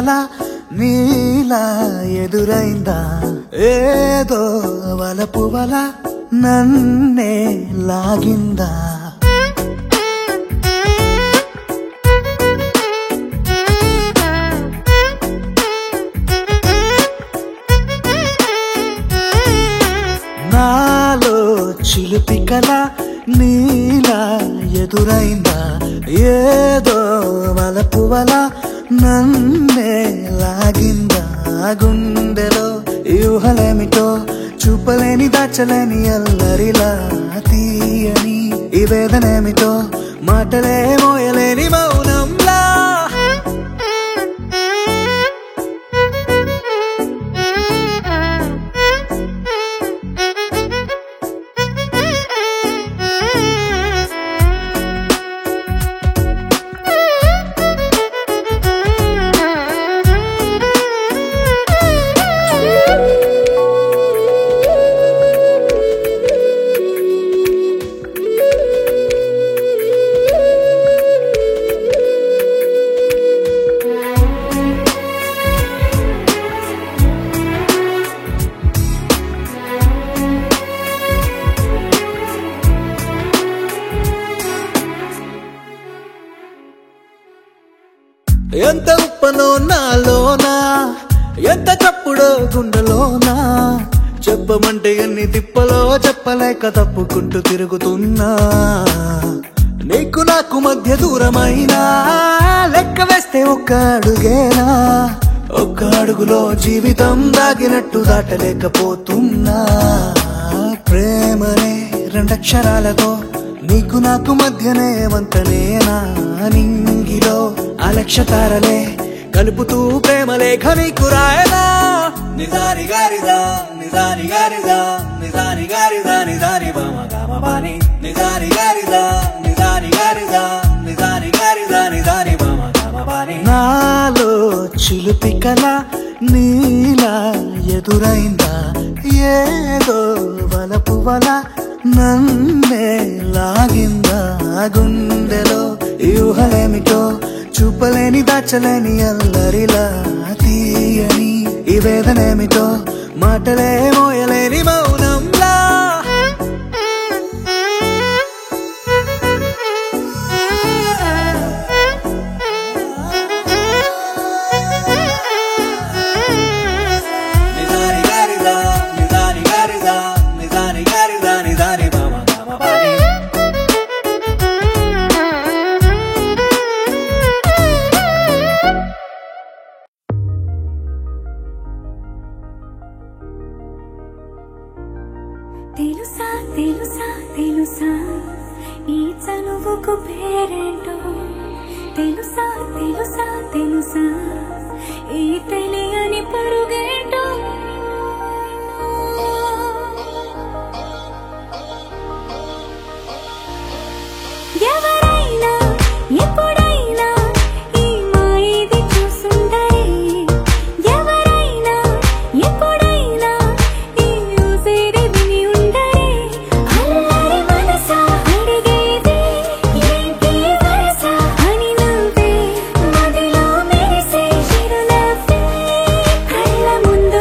కల నీలా ఎదురైందా ఏదో వలపు వల నన్నే లాగిందా నాలో చిలిపి కల నీలా ఎదురైందా ఏదో వలపు వల నన్నే లాగిందా గుండెలో యూహలేమిటో చూపలేని దాచలేని అల్లరిలా తీయని ఈ వేదనేమిటో మాటలే మోయలేని మౌనంలా ఎంత ఉప్పనో నాలోనా ఎంత చప్పుడో గుండెలోనా చెప్పమంటే ఎన్ని తిప్పలో చెప్పలేక తప్పుకుంటూ తిరుగుతున్నా నీకు నాకు మధ్య దూరమైనా లెక్క వేస్తే ఒక్క అడుగేనా ఒక్క అడుగులో జీవితం దాగినట్టు దాటలేకపోతున్నా ప్రేమనే రెండక్షరాలతో నీకు నాకు మధ్యనే వంతనేనా నింగిలో అలక్ష్య తారలే కలుపుతూ ప్రేమ లేఖ నీకు రాయనా నిజారి గారిదా నిజారి గారిదా నిజారి గారిదా నిజారి బామగామబాని నిజారి గారిదా నిజారి గారిదా నిజారి గారిదా నిజారి బామగామబాని నాలో చిలిపి కల నీలా ఎదురైందా ఏదో వలపు వల నన్నే లాగిందా గుండెలో యూహలేమిటో చూపలేని దాచలేని అల్లరిలా తీయని ఈ వేదనేమిటో మాటలే మోయలేని మౌనంలా నిజారి గారిదా నిజారి గారిదా నిజారి గారిదా నిజారి బామగామబాని తెలుసా తెలుసా తెలుసా ఈ చనువుకు పేరేంటో తెలుసా తెలుసా తెలుసా ఈ తెలియని పరుగేంటో ఎవరైనా ఎప్పుడైనా ఈ మాయది చూసుండరే ఎవరైనా ఎప్పుడైనా ఈ ఊసేది విని ఉండరే అల్లరి మనసా అడిగేది ఏంటి వరస అని నవ్వే మదిలో మెరిసే చిరునవ్వే కళ్ళ ముందు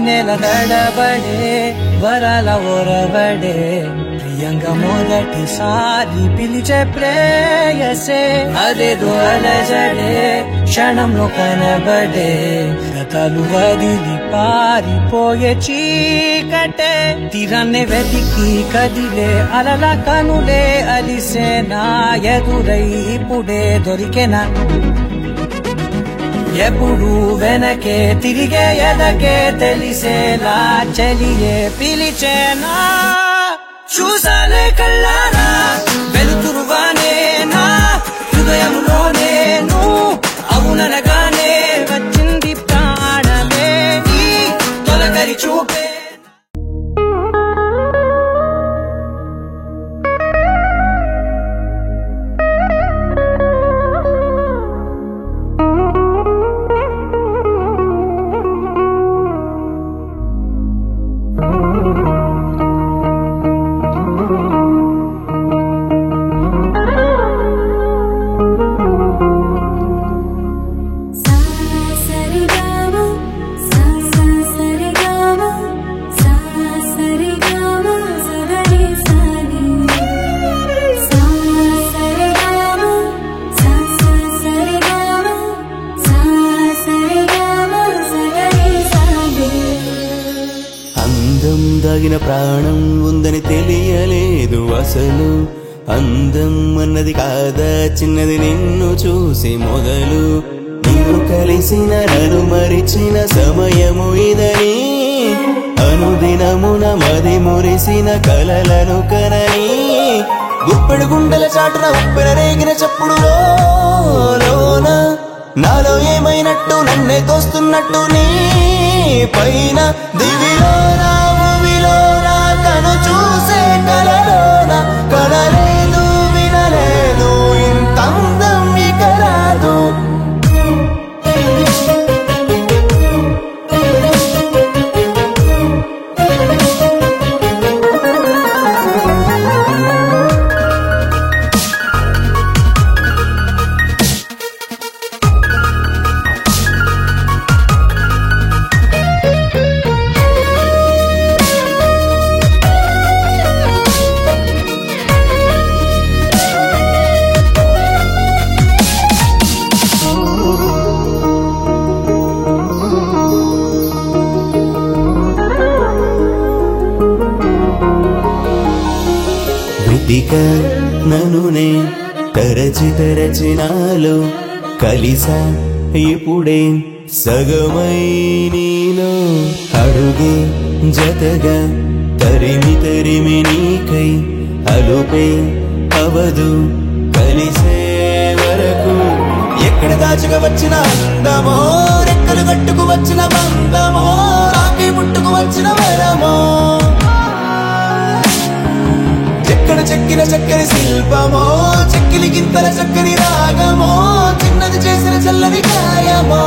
నెల నడబడే వరాల ఒరబడే ప్రియంగా మొదటిసారి పిలిచే ప్రేయసే అదేదో అలజడే క్షణంలో కనబడే గతాలు వదిలి పారిపోయే చీకటే తీరాన్నే వెతికి కదిలే అలల కనులే అలిసే నా ఎదురై ఇప్పుడే దొరికెనా ఎప్పుడు వెనకే తిరిగే ఎదకే తెలిసేలా చెలియే పిలిచేనా చూసాలే కళ్ళారా వెలుతురువానేనా హృదయంలోనే అవుననగానే వచ్చింది ప్రాణమే నీ తొలకరి చూపే దాగిన ప్రాణం ఉందని తెలియలేదు అసలు అందం అన్నది కాదా చిన్నది నిన్ను చూసి మొదలు నిన్ను కలిసిన నన్ను మరిచిన సమయము ఇదని అనుదినమున మది మురిసిన కలలను కనని గుప్పెడు గుండెల చాటున ఉప్పెన రేగిన చప్పుడు లోన నాలో ఏమైనట్టు నన్నే తోస్తున్నట్టు నీ పైన దివిలోనా భూమిలోనా కను చూసే కలలోన కనలేదు వినలేదు ఇంత అందం ఇక రాదు ననునే తరచి నాలో కలిసా ఇప్పుడే సగమై నీలో అడుగే జతగా తరిమి నీకై అలుపే అవదు కలిసే వరకు ఎక్కడ దాచుకు వచ్చిన అందమో రెక్కలు కట్టుకు వచ్చిన బంధమో రాకి ముట్టుకు వచ్చిన వరమో చెక్కిన చక్కని శిల్పమో చెక్కిలి గింతల చక్కని రాగమో చిన్నది చేసిన చల్లని గాయమో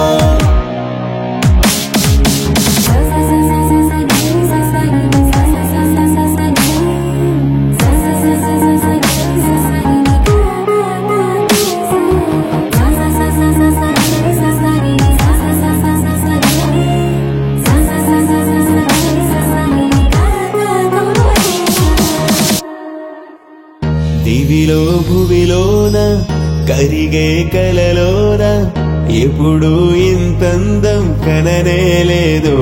దివిలో భువిలోన కరిగే కలలోన ఎప్పుడు ఇంతందం కననే లేదు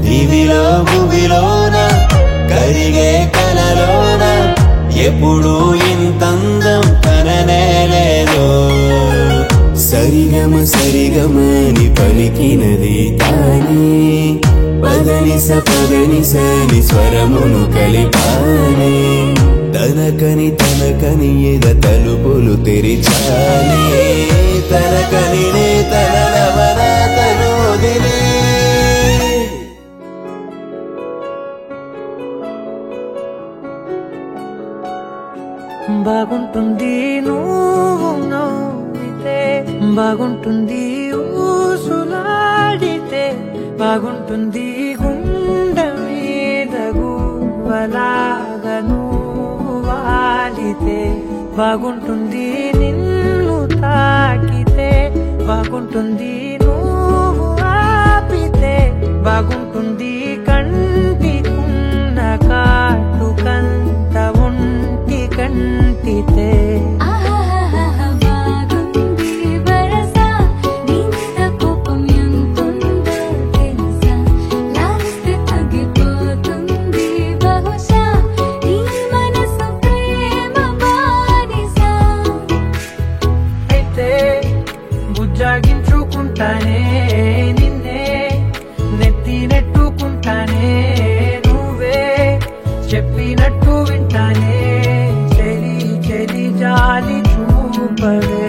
దివిలో భువిలోన కరిగే కలలోన ఎప్పుడు ఇంతందం కననే లేదు సరిగమని పలికినది తానే పదనిసని స్వరమును కలిపానే తనకని ఎద తలుపులు తెరిచానే తనకని తనవన తనుదినే బాగుంటుంది నువ్వు నవ్వితే బాగుంటుంది ఊసులాడితే బాగుంటుంది గుండె మీద గువ్వలాగా నువ్వు వాలితే బాగుంటుంది నిన్ను తాకితే బాగుంటుంది నువ్వు ఆపితే బాగుంటుంది కంటికున్న కాటుకంత ఒంటి కంటితే జాగించుకుంటానే నిన్నే నెత్తి నెట్టుకుంటానే నువ్వే చెప్పినట్టు వింటానే చెలి చెలి జాలి చూపవే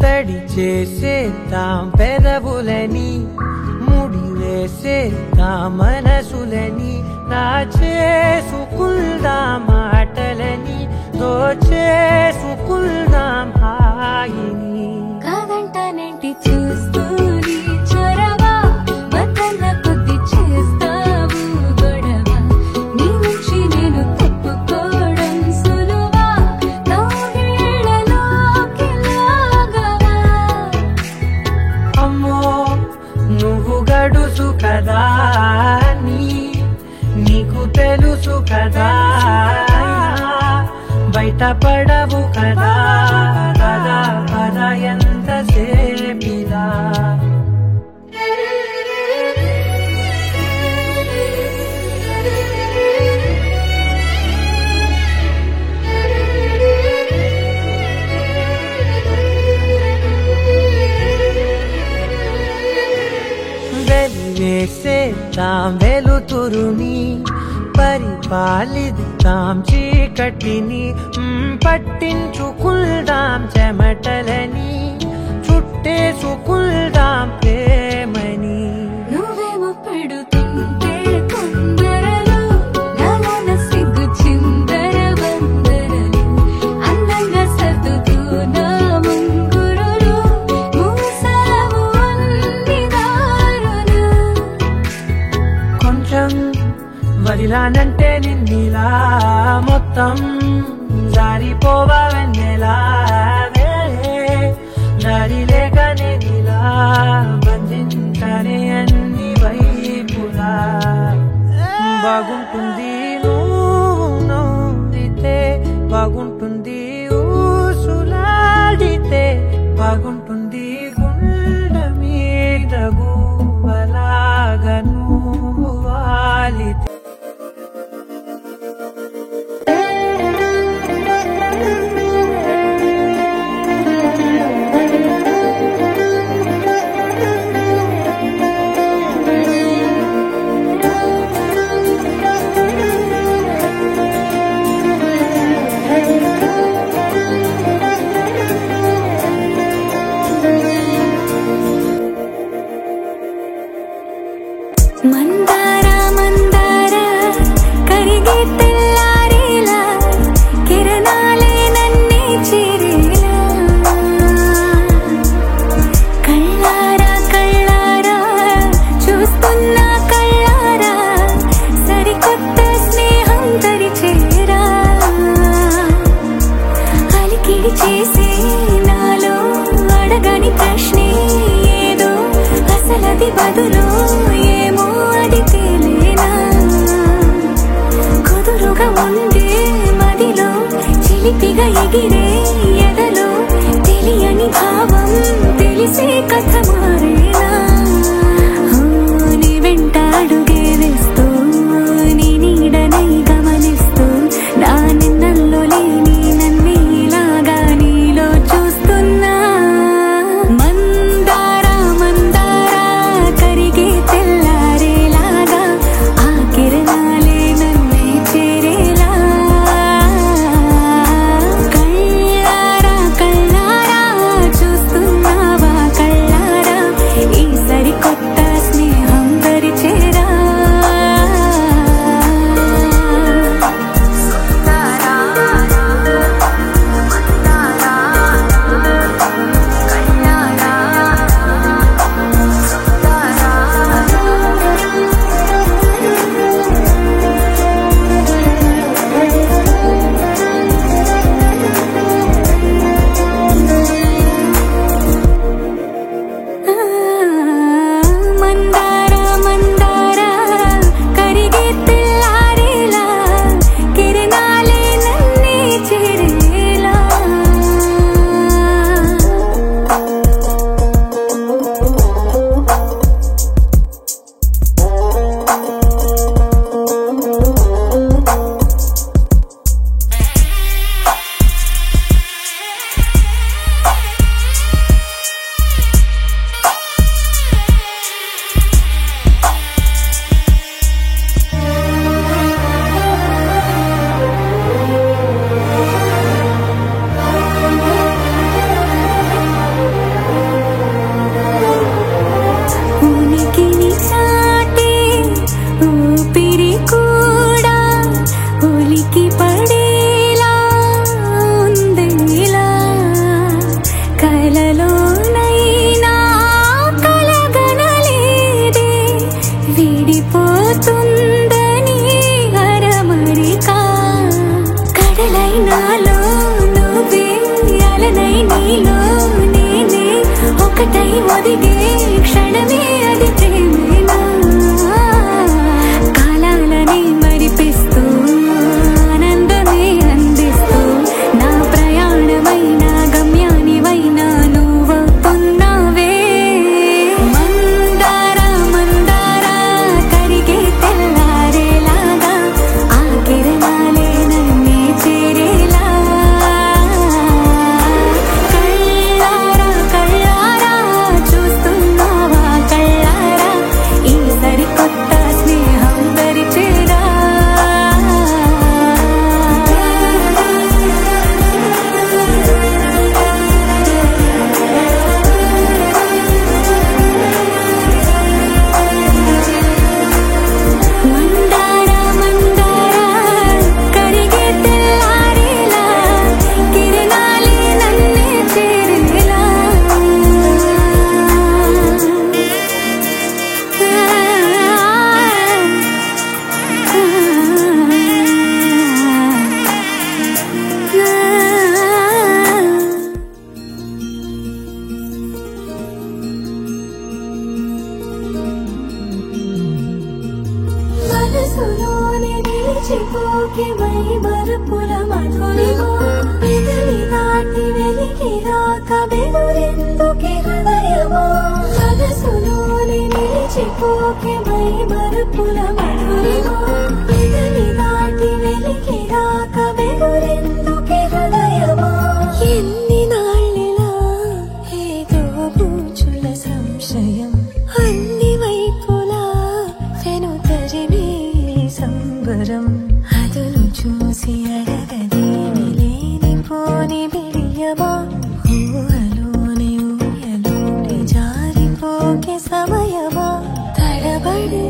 తడి చేసేద్దాం పెదవులని ముడి వేసేద్దాం మనసులని నా చేసుకుందాం మాటలని దోచేసుకుందాం హాయిని కాదంటానేంటి చూస్తూని చొరవా వద్దన్న కొద్ది చేస్తావు గొడవ నీ నుంచి నేను తప్పుకోవడం సులువా నవ్వేళ్ళలోకి లాగవా అమ్మో నువ్వు గడుసు కదా నీకు తెలుసు కదా బయట పడవు కదా కదా కదా ఎంత సేపిదా వెలివేసేద్దాం వెలుతురుని పరిపాలిద్దాం చీకటిని పట్టించుకుందాం చెమటలని చుట్టేసుకుందాం ప్రేమని నువ్వేమో పెడుతుంటే కొందరలు నాలోన సిగ్గు చిందర వందరలు అందంగా సర్దుతూ నా ముంగురులు మూసావు అన్ని దారులు కొంచెం వదిలానంటే నిన్నిలా మొత్తం జారిపోవా వెన్నెలా దారి లేక నేనిలా బంధించనే అన్ని వైపులా బాగుంటుంది నువ్వు నవ్వితే బాగుంటుంది ఊసులాడితే బాగుంటుంది గుండె మీద గువ్వలాగా నువ్వు వాలితే మందార మందార కరిగే తెల్లారేలా కిరణాలే నన్నే చేరేలా కళ్ళారా కళ్ళారా చూస్తున్నా కళ్ళారా సరికొత్త స్నేహం తరిచేరా అలికిడి చేసే నాలో అడగని ప్రశ్నే ఏదో అసలది బదులు ఏమో అది తేలేనా కుదురుగా ఉండే మదిలో చిలిపిగా ఎగిరే ఎదలో తెలియని భావం తెలిసే కథ మారేనా నీ వెంట అడుగే వేస్తూ నీ నీడనై గమనిస్తూ నా నిన్నల్లో లేని నన్నే ఇలాగా నీలో చూస్తున్నా మందార మందార కరిగే తెల్లారేలాగా ఆ కిరణాలే నన్నే చేరేలా కళ్ళారా కళ్ళారా చూస్తున్నావా కళ్ళారా ఒదిగే క్షణమే అది ప్రేమేనా కాలాలని మరిపిస్తూ ఆనందమే అందిస్తూ నా ప్రయాణమైన గమ్యానివైనా నువ్వవుతున్నావే మందారా మందారా కరిగే తెల్లారేలాగా ఆ కిరణాలే నన్నే చేరేలా కళ్ళారా కళ్ళారా చూస్తున్నావా కళ్ళారా ఈ సరికొత్త స్నేహం పరిచేరా మందారా మందారా కరిగే తెల్లారేలా కిరణాలే నన్నే చేరేలా మనసులోనే నిలిచిపోకే మై మరుపుల మధురిమో పెదవి దాటి వెలికి రాక బెదురెందుకే హృదయమో మనసులోనే నిలిచిపోకే మై మరుపుల మధురిమో పెదవి దాటి వెలికి రాక బెదురెందుకే హృదయమో ఎన్ని నాళ్ళిలా ఏదో పూచుల సంశయం అన్ని వైపులా వెను తరిమే సంబరం అదును చూసి అడగదేమి లేనిపోని బిడియమా ఊహలోని ఊయలోని జారిపోకే సమయమా తడబడే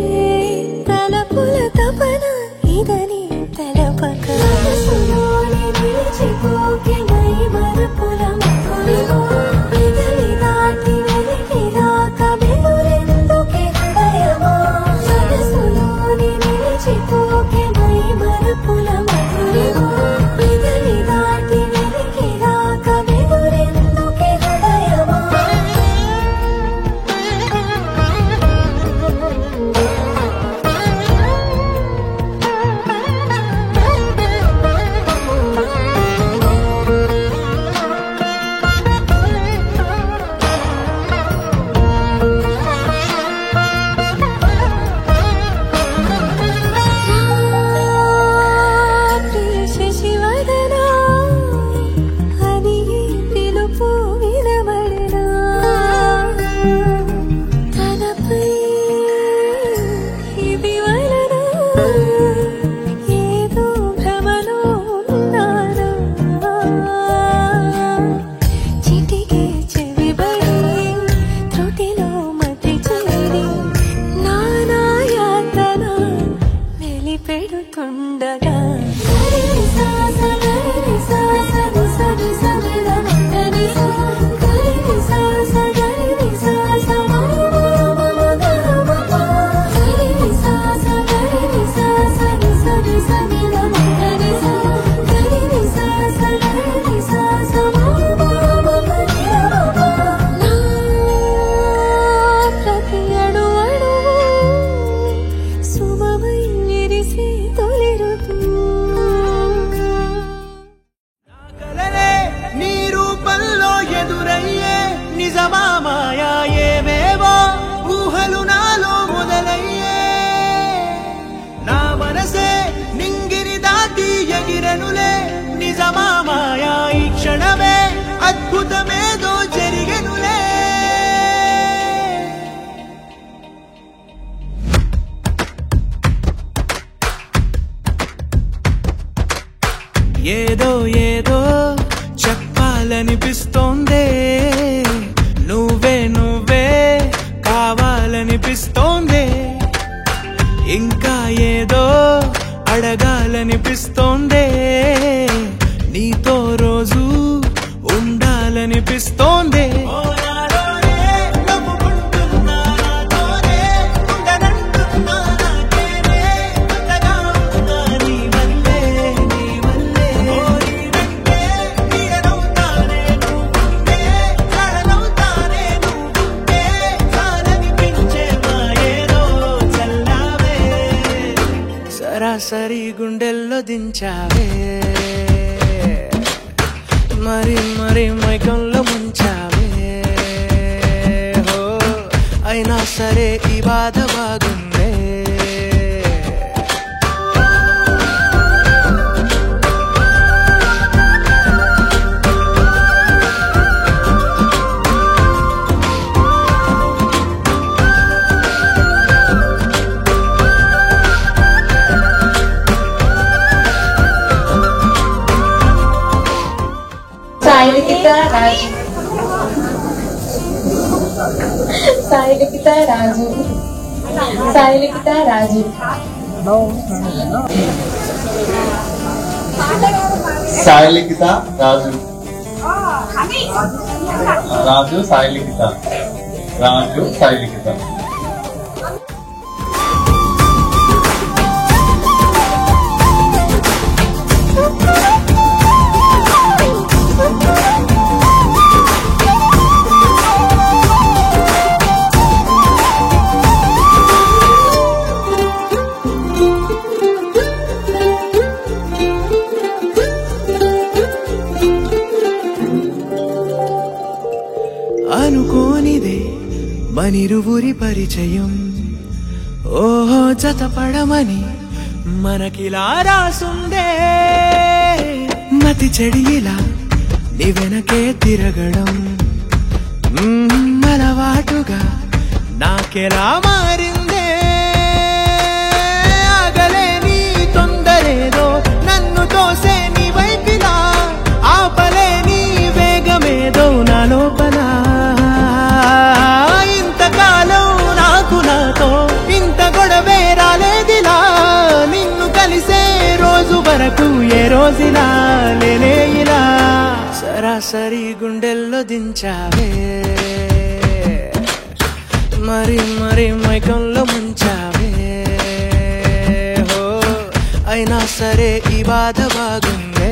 తలపుల తపన ఇదని తలపక మనసులోని నిలిచిపోకే మై మరుపుల మధురిమో పెదవి దాటి వెలికి రాక బెదురెందుకే హృదయమో మనసులోని నిలిచిపోకే మై మరుపుల మధురిమో పెదవి దాటి వెలికి రాక బెదురెందుకే హృదయమో శశివదనా అది పిలుపు వినబడనా తనపై ఇది వలన ఏదో భ్రమలో ఉన్నానా చిటికే చెవిబడి త్రుటిలో మతి చేరి నానాయాతన వెలిపెడుతుండగా ప్రతి అణు అణువు సుమమై విరిసి తొలి ఋతువు కలలే నీ రూపంలో ఎదురయ్యే నిజమా మాయా ఏవేవో ఊహలు నాలో మొదలయ్యే నా మనసే నింగిని దాటి ఎగిరెనులే నిజమా మాయా ఈ క్షణమే అద్భుతమేదో జరిగెనులే ఏదో ఏదో చెప్పాలనిపిస్తోందే నువ్వే నువ్వే కావాలనిపిస్తోందే ఇంకా ఏదో అడగాలనిపిస్తోందే నీతో రోజు ఉండాలనిపిస్తోందే సరాసరి గుండెల్లో దించావే మరి మరి మైకంలో ముంచావే హో అయినా సరే ఈ బాధ బాగుందే సాయిలిఖిత రాజు సాయిలిఖిత రాజు సాయిలిఖిత రాజు రాజు సాయిలిఖిత రాజు సాయిలిఖిత అనుకోనిదే మనిరువురి పరిచయం ఓహో జతపడమని మనకిలా రాసుందే మతి చెడిలా నీ వెనకే తిరగడం అలవాటుగా నాకెలా మారిందే ఆగలేని తొందరేదో నన్ను తోసే నీ వైపిలా ఆపలేని వేగమేదో నా లోపల ఇంతకాలం నాకు నాతో ఇంత గొడవే రాలేదిలా నిన్ను కలిసే రోజు వరకు ఏ రోజులా లేనే ఇలా సరాసరి గుండెల్లో దించావే మరి మరి మైకంలో ముంచావే హో అయినా సరే ఈ బాధ బాగుందే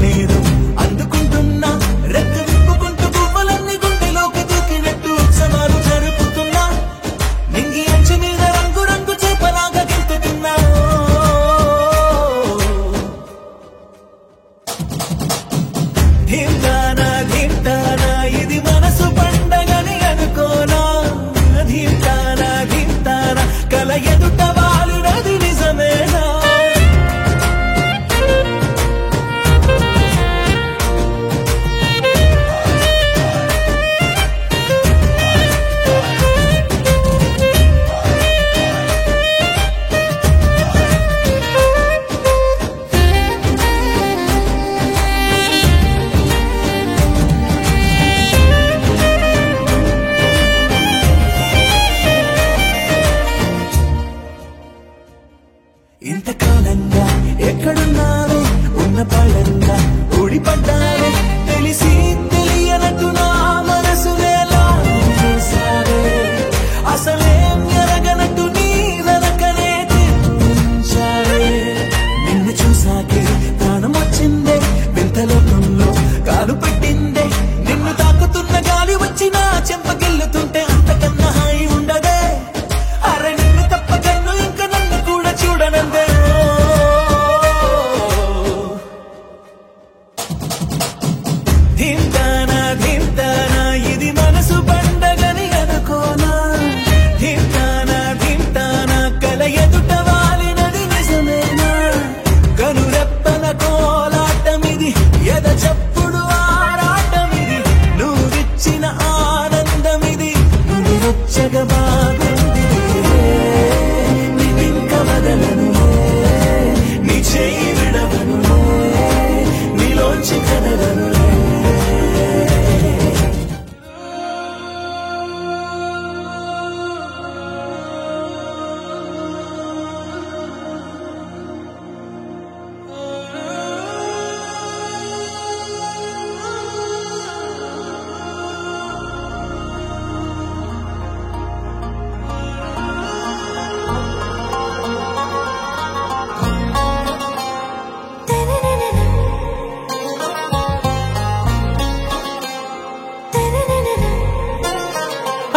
నేను అందుకుంటున్నా రెక్క విప్పుకుంటూ పువ్వులన్నీ గుండెలోకి దూకినట్టు ఉత్సవాలు జరుపుతున్నా నింగి అంచు మీద రంగు రంగు చేపలాగా గెంతుతున్నా ధీమ్తానా ధీమ్తానా ఇది మనసు పండగని అనుకోనా ధీమ్తానా ధీమ్తానా కల ఎదుట వాలినది నిజమేనా ఇంతకాలంగా ఎక్కడున్నావే ఉన్న పళ్ళంగా ఊడిపడ్డావే తెలిసి తెలియనట్టు నా మనసు వేలా చేసావే అసలేం ఎరగనట్టు నీ వెనకనే తిప్పించావే నిన్ను చూసాకే ప్రాణం వచ్చిందే వింత లోకంలో కాలు పెట్టిందే నిన్ను తాకుతున్న గాలి వచ్చి నా చెంపకెళ్ళుతుంటే అంతకన్నా హాయి ఉండదే అరే నిన్ను తప్ప కన్ను ఇంకా నన్ను కూడా చూడనందే ధీమ్తానా ధీమ్తానా ఇది మనసు పండగని అనుకోనా ధీమ్తానా ధీమ్తానా కల ఎదుట వాలినది నిజమేనా కనురెప్పల కోలాటమిది ఎద చప్పుడు ఆరాటమిది నువ్విచ్చిన ఆనందమిది నువ్వు వచ్చగా బాగుంది నీవింక వదలను నీ చేయి విడవను నీలోంచి కదలను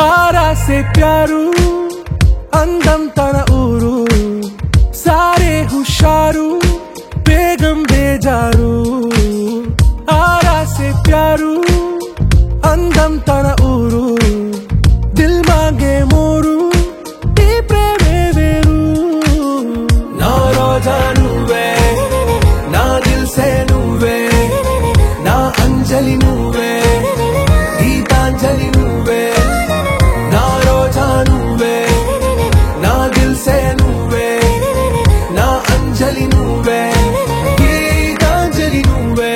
आरा से प्यारू అందం తన ఊరు సారే హుషారు బేగం బేజారు ఆరా से प्यारू అందం తన ఊరు దిల్ మాంగే మోరు ఈ ప్రేమే వేరు నా రోజా నువ్వే నా దిల్ సే నువ్వే నా అంజలి నువ్వే గీతాంజలి నువ్వే నా రోజా నువ్వే నా దిల్ సే నువ్వే నా అంజలి నువ్వే గీతాంజలి నువ్వే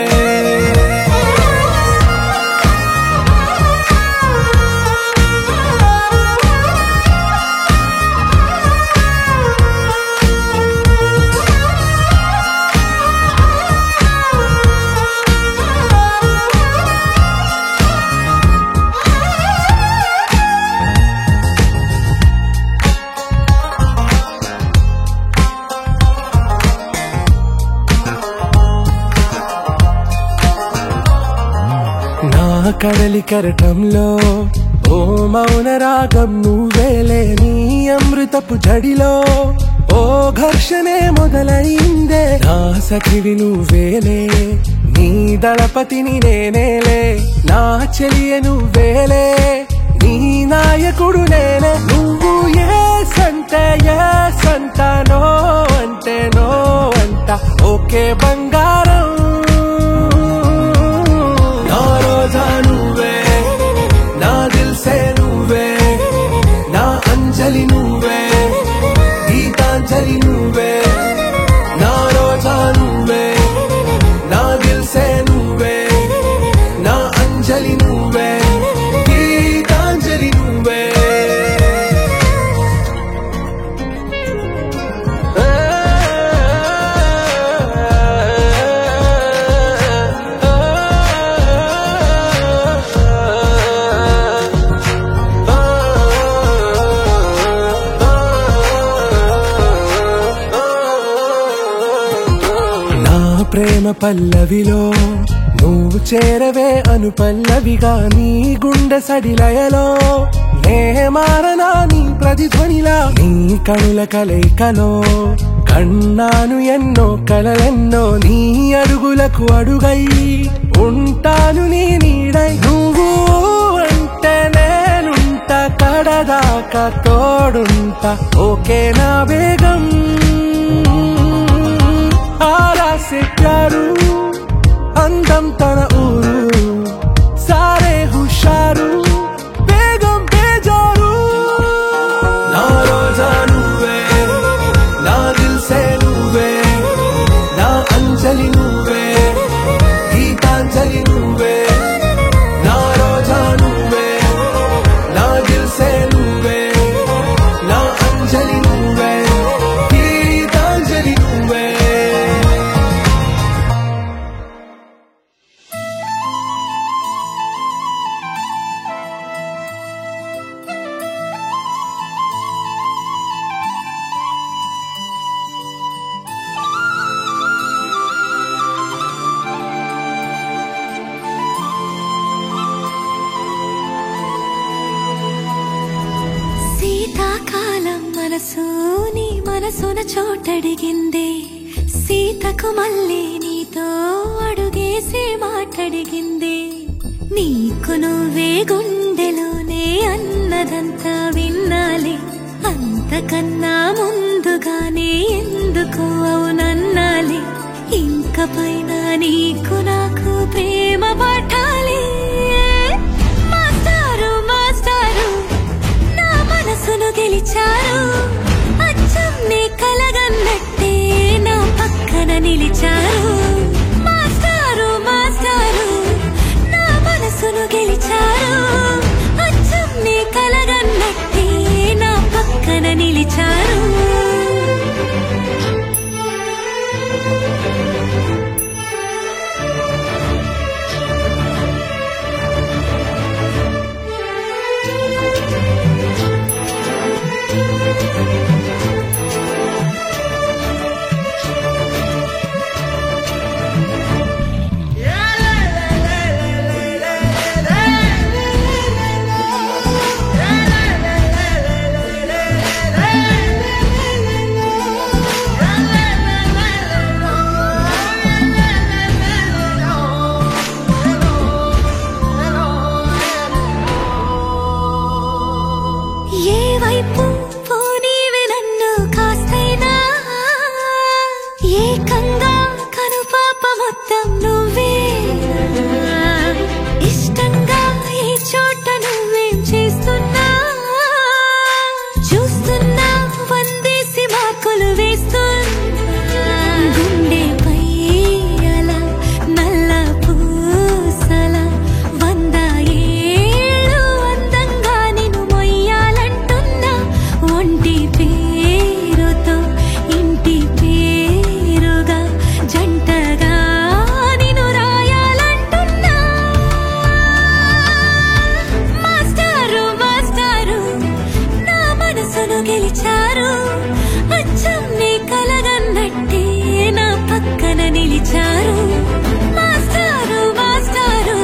నా కడలి కరటంలో ఓ మౌన రాగం నువ్వేలే నీ అమృతపు జడిలో ఓ ఘర్షణే మొదలైందే నా సఖివి నువ్వేలే నీ దళపతిని నేనేలే నా చెలియ నువ్వేలే నీ నాయకుడు నేనే నువ్వు ఏ సంట నో అంటే నో అంట ఓకే బంగారం నా రోజా నువ్వే నా దిల్ సే నువ్వే నా అంజలి నువ్వే గీతాంజలి నువ్వే నా రోజా నువ్వే నా దిల్ సే నువ్వే నా అంజలి నువ్వే గీతాంజలి నువ్వే ప్రేమ పల్లవిలో నువ్వు చేరవే అను పల్లవిగా నీ గుండె సడిలయలో నే మారనా నీ ప్రతిధ్వనిలా నీ కనుల కలయికలో కన్నాను ఎన్నో కలలెన్నో నీ అడుగులకు అడుగై ఉంటాను నీ నీడై నువ్వు అంటే నేనుంట కడదాకా తోడుంటా ఓకే నా వేగం ఆరాసే ప్యారు అందం తన ఊరు సారే హుషారు బేగం బేజారు నా రోజా నువ్వే నా దిల్ సే నువ్వే నా అంజలి నువ్వే గీతాంజలి నువ్వే నా రోజా నువ్వే నా దిల్ సే నువ్వే నా అంజలి నువ్వే గీతాంజలి నువ్వే శీతాకాలం మనసు నీ మనసున చోటడిగిందే సీతకు మళ్ళీ నీతో అడుగేసే మాటడిగిందే నీకు నువ్వే గుండెలోనే అన్నదంతా విన్నాలి అంతకన్నా ముందుగానే ఎందుకు అవునన్నాలి ఇంక పైన నీకు నాకు ప్రేమ పట్టాలి మాస్టారు మాస్టారు నా మనసును గెలిచారు అచ్చం నీ కలగన్నట్టే నా పక్కన నిలిచారు మాస్టారు మాస్టారు నా మనసును గెలిచారు అచ్చం నీ కలగన్నట్టే నా పక్కన నిలిచారు ఏ వైపు పోనీవి నన్ను కాస్తైనా ఏకంగా కనుపాప మొత్తం నువ్వే ఇష్టంగా ఏ చోట నువ్వేం చేస్తున్నా చూస్తున్నా వందేసి మార్కులు వేస్తున్నా గుండెపై అలా నల్ల పూసల 100 ఏళ్ళు అందంగా నిన్ను మొయ్యాలంటున్నా ఒంటి పేరుతో ఇంటి పేరుగా జంటగా నిన్ను రాయాలంటున్నా మాస్టారు మాస్టారు నా మనసును గెలిచారు అచ్చం నీ కలగన్నట్టే నా పక్కన నిలిచారు మాస్టారు మాస్టారు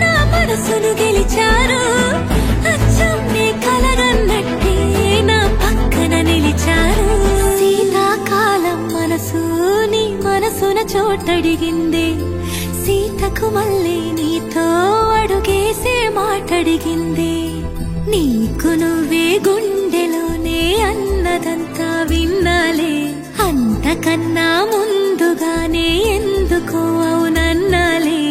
నా మనసును గెలిచారు అచ్చం నీ కలగన్నట్టే నా పక్కన నిలిచారు శీతాకాలం మనసు నీ మనసున చోటడిగిందే సీతకు మళ్ళీ నీతో అడుగేసే మాటడిగిందే నీకు నువ్వే గుండెలోనే అన్నదంతా విన్నాలే అంతకన్నా ముందుగానే ఎందుకు అవునన్నాలే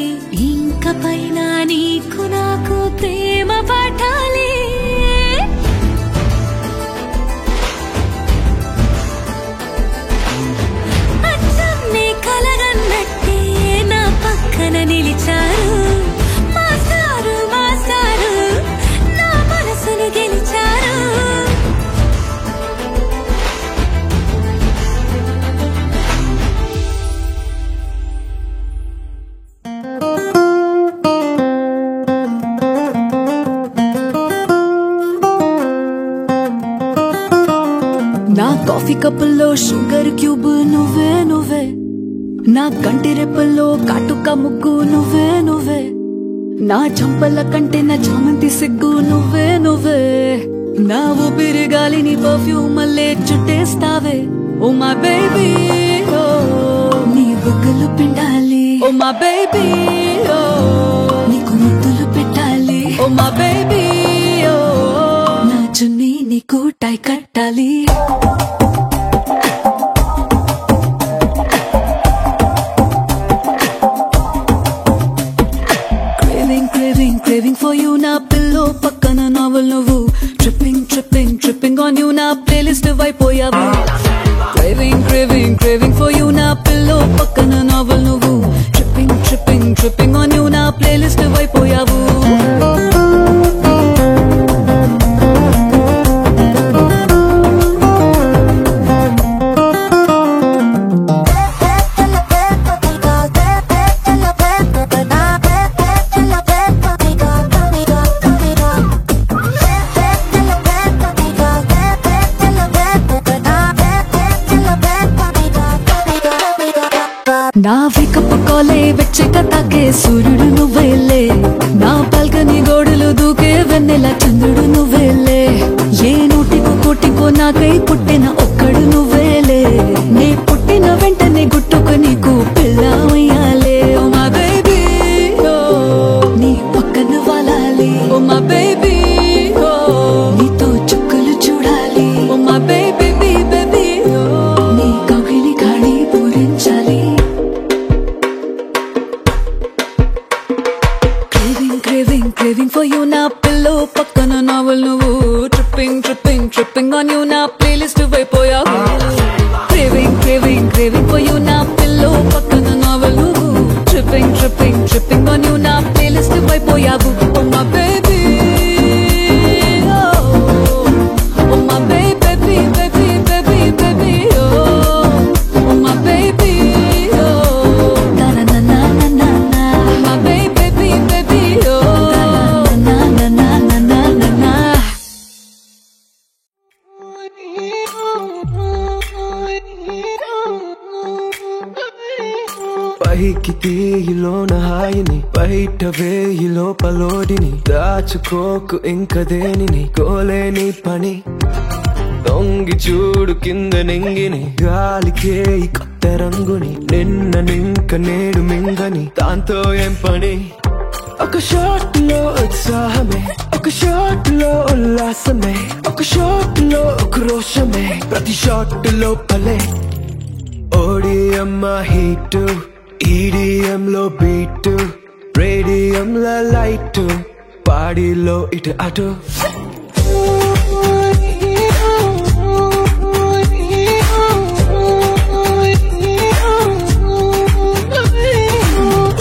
ఇంక పైన నీకు నాకు ప్రేమ పట్టాలి అచ్చం నీ కలగన్నట్టే నా పక్కన నిలిచారు మాస్టారు మాస్టారు నా మనసును గెలిచారు నా కాఫీ కప్పుల్లో షుగర్ క్యూబ్ నువ్వే నువ్వే నా కంటి రెప్పల్లో కాటుక ముగ్గు నువ్వే నువ్వే నా చంపల కంటే నా చామంతి సిగ్గు నువ్వే నువ్వే నా ఊపిరి గాలిని పర్ఫ్యూమ్ మల్లే చుట్టేస్తావే ఓ మై బేబీ ఓ నీ బుగ్గలు పిండాలి ఓ మై బేబీ ఓ నీకు ముద్దులు పెట్టాలి ఓ మై బేబీ ఓ నా చున్నీ నీకు టై కట్టాలి Craving for you na pillow pakkana novel nuvu tripping on you na playlist vaipoyavu craving for you na pillow pakkana novel nuvu tripping on you na playlist vaipoyavu నా వేకపు కాలే వెచ్చక తాకే సూర్యుడు నువ్వేలే నా balcony గోడలు దూకే వెన్నెల చంద్రుడు నువ్వేలే ఏ నూటికో కోటికో నాకై పుట్టిన ఒక్కడు నువ్వేలే నే పుట్టిన వెంటనే గుట్టుకు నీకు పిల్లమయ్యాలే ఓ మా బేబీ ఓ నీ పక్కన వాలాలి ఓ మా బేబీ ఓ నీతో చుక్కలు చూడాలి ఓ మా బేబీ బేబీ ఓ నీ కౌగిలి గాడి పూరించాలి Craving for you na pillow pakkana novel nuvu tripping on you na playlist vaipoyavu craving for you na pillow pakkana novel nuvu tripping on you na playlist vaipoyavu oh my baby oh my baby oh my baby oh na na na na na na my baby oh పైకి తీయిలోన హాయిని బయట వేయి లోపలోడిని దాచుకోకు ఇంక దేనిని కోలేని పని దొంగి చూడు కింద నింగిని గాలికే ఈ కొత్త రంగుని నిన్న నింక నేడు మింగని దాంతో ఏం పని ఒక షాట్ లో ఉత్సాహమే ఒక షాట్ లో ఉల్లాసమే ఒక షాట్ లో క్రోషమే ప్రతి షాట్ లో పలే ఓడియమ్మ హీట్ ఈడిఎం లో బీట్ రేడియం లో లైట్ బాడీలో ఇటు అటు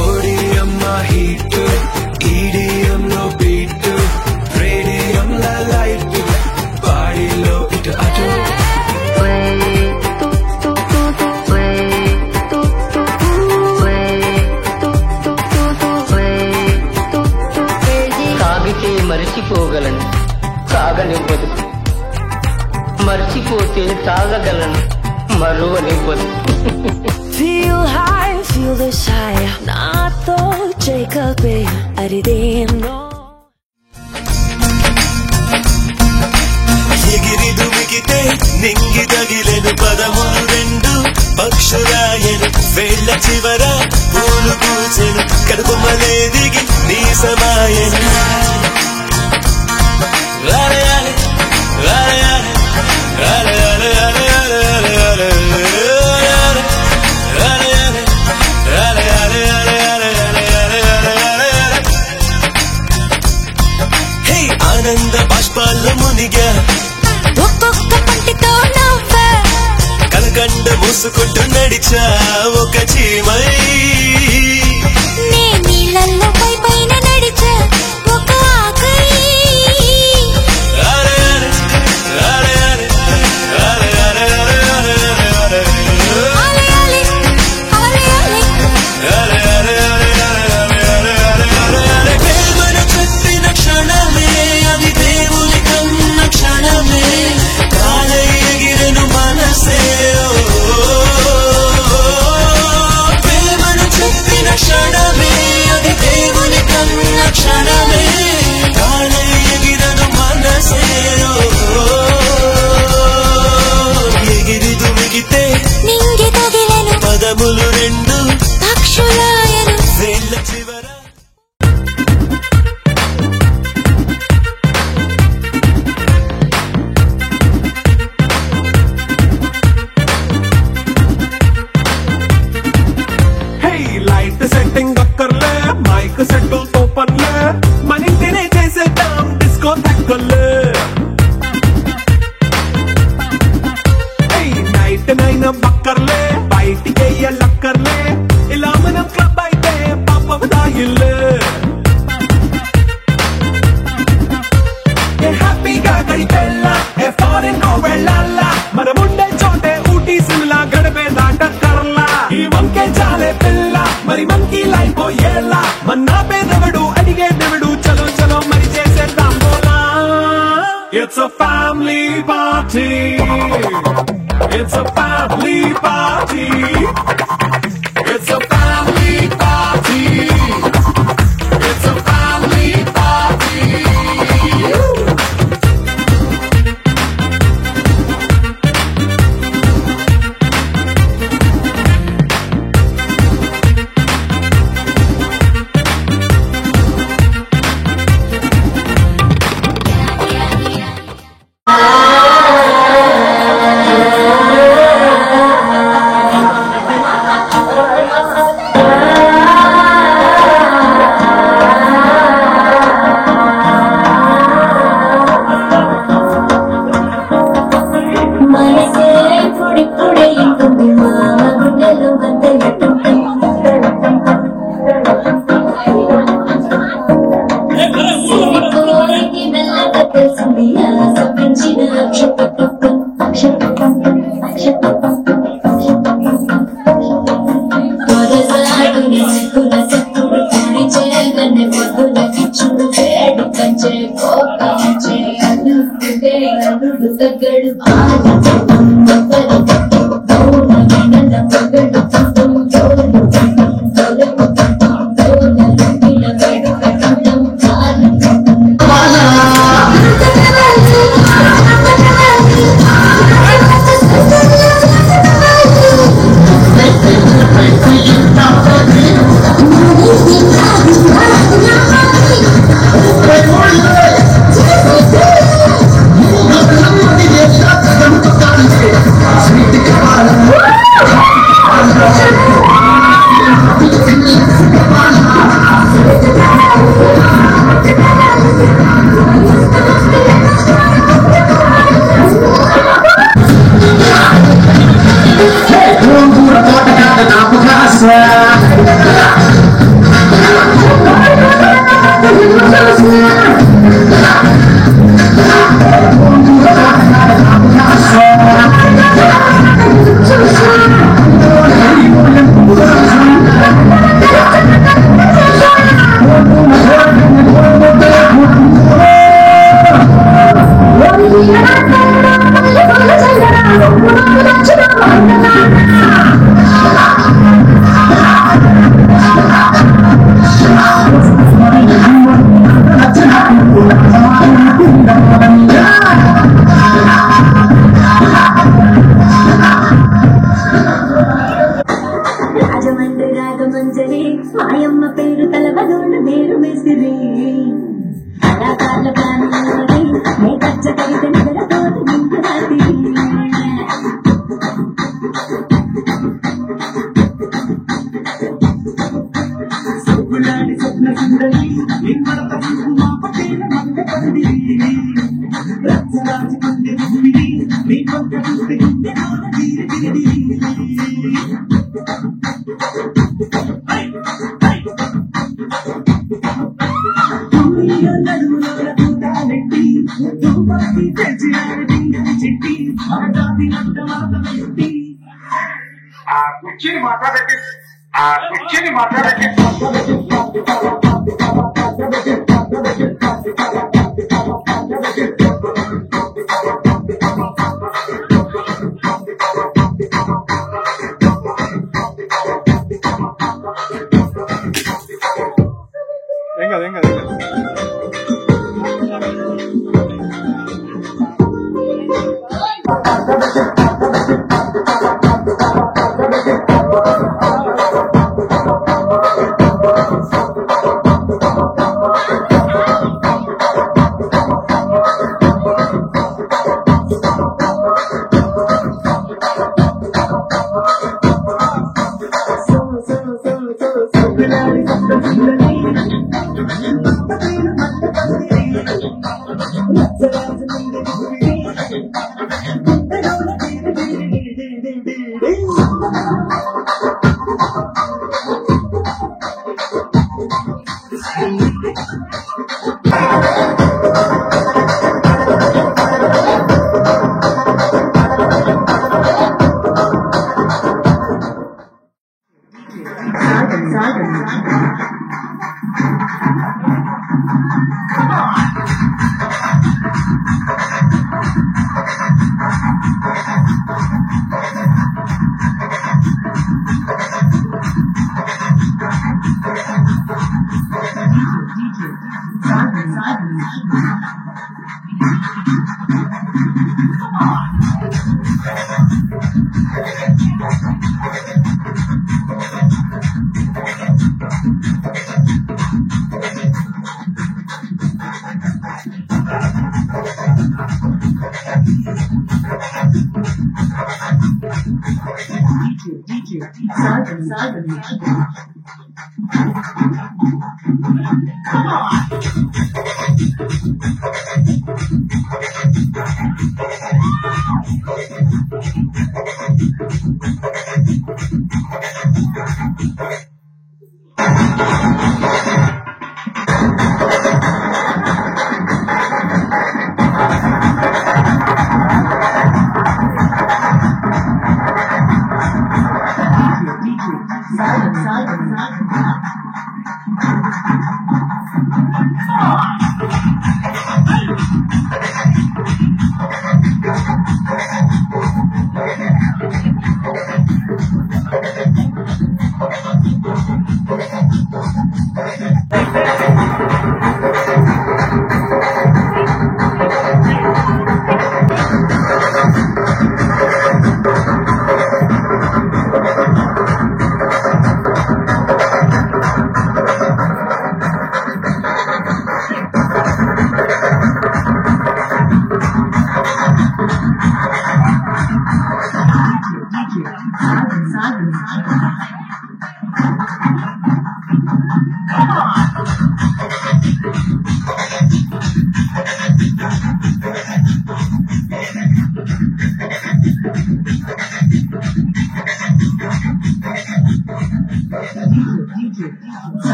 ఓడియమ్మ హీట్ ఈడిఎం లో బీట్ రేడియం లో లైట్ బాడీలో ఇటు అటు మరిచిపోగలను సాగనివ్వదు మర్చిపోతే తాగగలను మరువనివ్వదు Feel high, feel this high నాతో చేకపే అరిదేనో ఎగిరి దుమికితే నింగి తగిలెను పదములు రెండు పక్షురాయను వేళ్ళ చివర పూలు కూచెను కడుపుమలే దిగి నీ సమాయను ఆనంద బాష్పాల్లో మునిగా ఒక్కొక్క పంటితో నవ్వే కలకండ మూసుకుంటూ నడిచా ఒక చీమై నే నీళ్ళల్లో పైన నడిచే ఒక ఆకై ప్రేమను చెప్పిన క్షణమే అది దేవుని కన్న క్షణమే కాలై ఎగిరెను మనసే కౌగిల్లే హ్యాపీగా గడిపెళ్ళ ఫారెన్ నో వెళ్ళాల మనముండే చోటే ఊటీ సిమ్లా గడిపే దాట కర్లా ఈ వంకే చాలే పిల్ల మరి మంకీ లైఫ్ ఏళ్ళ మన్నా పేదవడు అడిగే దేవుడు చలో చలో మరి చేసేద్దాం బోలా It's a family party It's a family party It's a family party It's a family party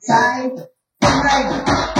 Side, right.